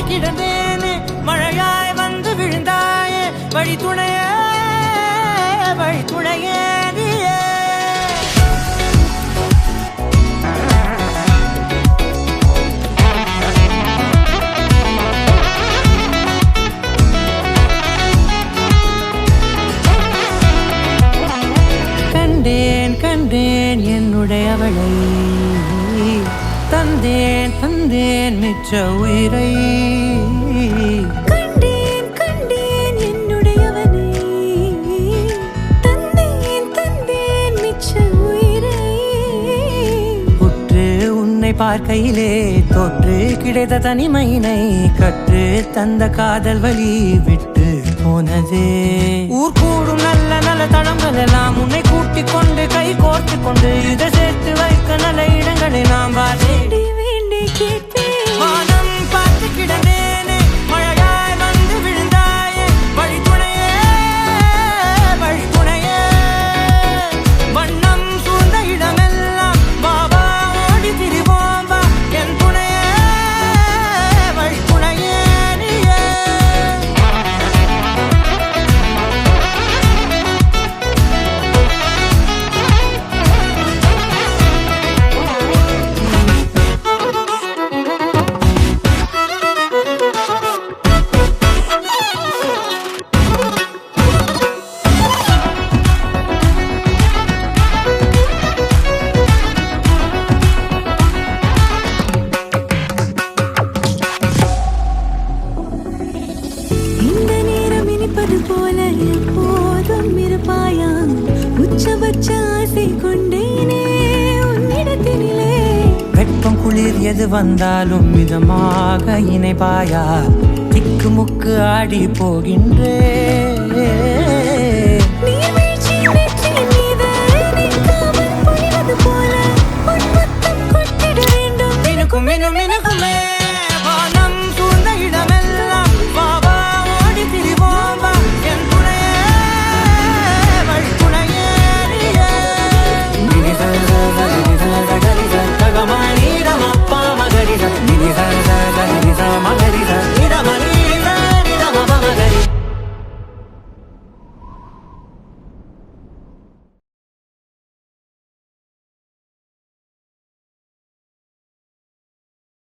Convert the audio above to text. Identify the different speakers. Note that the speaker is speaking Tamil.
Speaker 1: கிடந்தேனே மழையாய் வந்து விழுந்தாயே வழி துணையே நீயே கண்டேன் என்னுடையவளை தந்தேன் மிச்ச உயிரை
Speaker 2: கண்டேன் என்னுடையவனை தந்தேன் மிச்ச உயிரை
Speaker 1: உற்று உன்னை பார்க்கையிலே தொற்று கிடைத்த தனிமையினை கற்று தந்த காதல் வழி விட்டு போனதே ஊர் கூடும் நல்ல தளங்கள் எல்லாம் உன்னை கூட்டிக் கொண்டு கை கோர்த்து கொண்டு இதை சேர்த்து வைக்க நல்ல இடங்களை நாம்
Speaker 2: வேண்டி வேண்டி கேட்பேன்
Speaker 1: வானம் பார்த்து கிடந்தேனே மழையாய் வந்து விழுந்தாயே வழி துணையே வண்ணம் சூழ்ந்த இடமெல்லாம் பாபா ஓடி திரிவோம் வா என் துணையே வழி துணையே நீயே
Speaker 2: இந்த நேரம் இனிப்பது போல எப்போதும் இருப்பாயா உச்சபட்ச ஆசை கொண்டேனே உன்னிடத்தினிலே
Speaker 1: வெப்பம் குளிர் எது வந்தாலும் மிதமாக இணைப்பாயா திக்கு முக்கு ஆடி போகின்றே